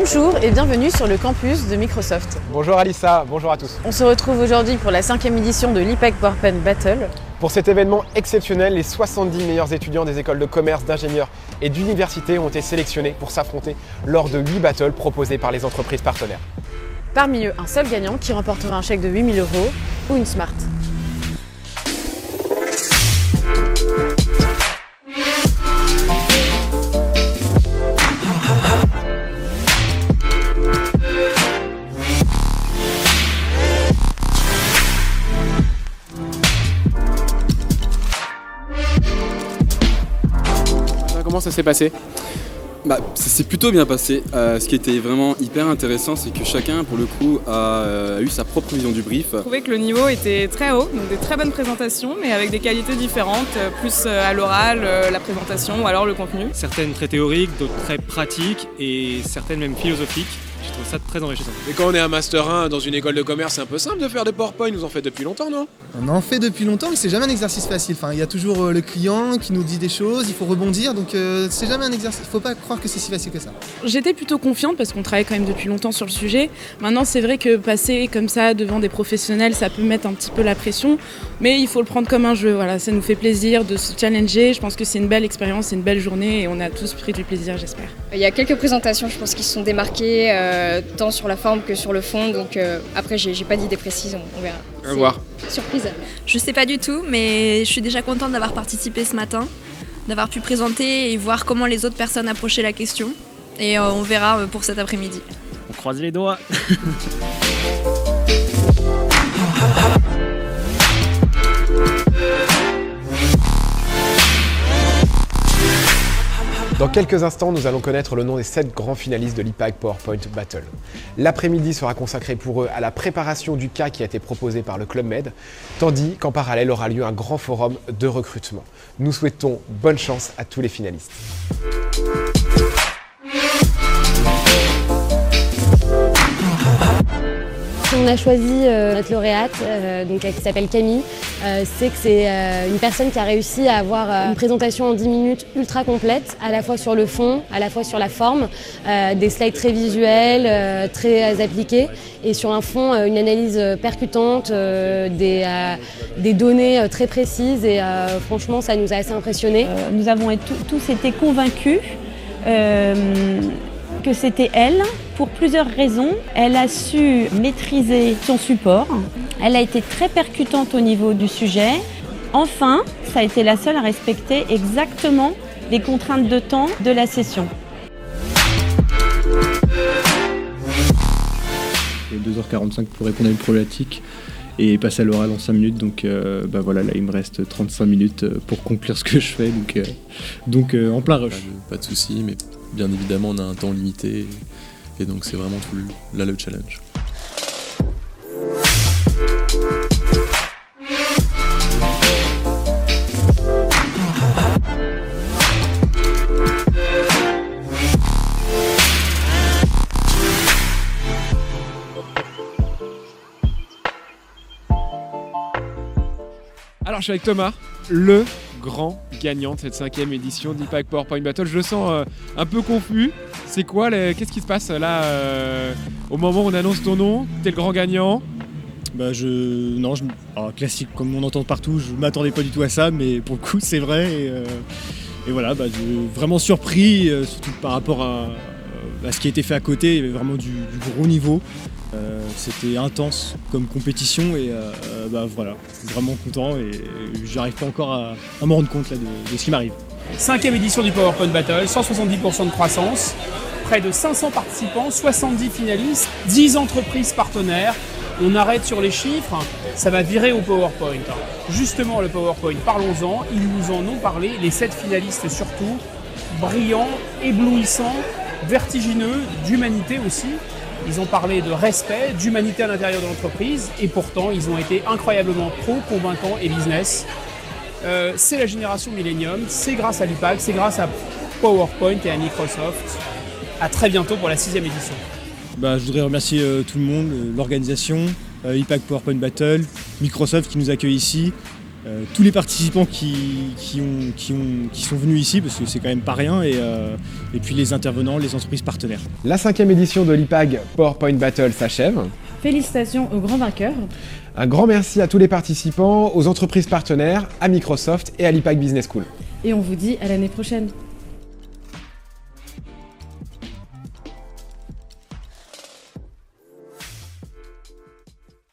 Bonjour et bienvenue sur le campus de Microsoft. Bonjour Alissa, bonjour à tous. On se retrouve aujourd'hui pour la 5e édition de l'IPAC PowerPoint Battle. Pour cet événement exceptionnel, les 70 meilleurs étudiants des écoles de commerce, d'ingénieurs et d'universités ont été sélectionnés pour s'affronter lors de 8 battles proposés par les entreprises partenaires. Parmi eux, un seul gagnant qui remportera un chèque de 8 000 € ou une Smart. Comment ça s'est passé ? Ça s'est plutôt bien passé. Ce qui était vraiment hyper intéressant, c'est que chacun, pour le coup, a eu sa propre vision du brief. Je trouvais que le niveau était très haut, donc des très bonnes présentations, mais avec des qualités différentes, plus à l'oral, la présentation ou alors le contenu. Certaines très théoriques, d'autres très pratiques et certaines même philosophiques. Je trouve ça très enrichissant. Mais quand on est un Master 1 dans une école de commerce, c'est un peu simple de faire des PowerPoint, vous en faites depuis longtemps, non ? On en fait depuis longtemps, mais c'est jamais un exercice facile. Enfin, il y a toujours le client qui nous dit des choses, il faut rebondir, donc c'est jamais un exercice. Faut pas croire que c'est si facile que ça. J'étais plutôt confiante parce qu'on travaille quand même depuis longtemps sur le sujet. Maintenant, c'est vrai que passer comme ça devant des professionnels, ça peut mettre un petit peu la pression, mais il faut le prendre comme un jeu. Voilà, ça nous fait plaisir de se challenger. Je pense que c'est une belle expérience, c'est une belle journée et on a tous pris du plaisir, j'espère. Il y a quelques présentations, je pense, qui se sont démarquées tant sur la forme que sur le fond, donc après j'ai pas d'idée précise, on verra. À voir. Surprise. Je sais pas du tout, mais je suis déjà contente d'avoir participé ce matin, d'avoir pu présenter et voir comment les autres personnes approchaient la question. Et on verra pour cet après-midi. On croise les doigts. Dans quelques instants, nous allons connaître le nom des 7 grands finalistes de l'IPAC PowerPoint Battle. L'après-midi sera consacré pour eux à la préparation du cas qui a été proposé par le Club Med, tandis qu'en parallèle aura lieu un grand forum de recrutement. Nous souhaitons bonne chance à tous les finalistes. On a choisi notre lauréate, qui s'appelle Camille. C'est que c'est une personne qui a réussi à avoir une présentation en 10 minutes ultra complète, à la fois sur le fond, à la fois sur la forme, des slides très visuels, très appliqués, et sur un fond, une analyse percutante, des données très précises, et franchement, ça nous a assez impressionnés. Nous avons tous été convaincus que c'était elle, pour plusieurs raisons. Elle a su maîtriser son support, elle a été très percutante au niveau du sujet. Enfin, ça a été la seule à respecter exactement les contraintes de temps de la session. J'ai 2h45 pour répondre à une problématique et passer à l'oral en 5 minutes, donc voilà, là il me reste 35 minutes pour conclure ce que je fais, donc en plein rush. Pas de soucis, mais bien évidemment on a un temps limité et donc c'est vraiment tout le challenge. Alors je suis avec Thomas, le grand gagnant de cette 5e édition d'IPAC PowerPoint Battle. Je le sens un peu confus. C'est quoi, qu'est-ce qui se passe là au moment où on annonce ton nom? T'es le grand gagnant? Alors, classique comme on entend partout, je m'attendais pas du tout à ça, mais pour le coup c'est vrai. Et voilà, je suis vraiment surpris, surtout par rapport à ce qui a été fait à côté. Il y avait vraiment du gros niveau. C'était intense comme compétition et voilà, je suis vraiment content et j'arrive pas encore à me rendre compte là, de ce qui m'arrive. 5e édition du PowerPoint Battle, 170% de croissance, près de 500 participants, 70 finalistes, 10 entreprises partenaires. On arrête sur les chiffres, ça va virer au PowerPoint. Justement, le PowerPoint, parlons-en, ils nous en ont parlé, les 7 finalistes surtout, brillants, éblouissants, vertigineux, d'humanité aussi. Ils ont parlé de respect, d'humanité à l'intérieur de l'entreprise et pourtant ils ont été incroyablement pro, convaincants et business. C'est la génération Millennium, c'est grâce à l'IPAC, c'est grâce à PowerPoint et à Microsoft. À très bientôt pour la 6e édition. Je voudrais remercier tout le monde, l'organisation, IPAC PowerPoint Battle, Microsoft qui nous accueille ici, tous les participants qui sont venus ici, parce que c'est quand même pas rien, et puis les intervenants, les entreprises partenaires. La 5e édition de l'IPAG PowerPoint Battle s'achève. Félicitations aux grands vainqueurs. Un grand merci à tous les participants, aux entreprises partenaires, à Microsoft et à l'IPAG Business School. Et on vous dit à l'année prochaine.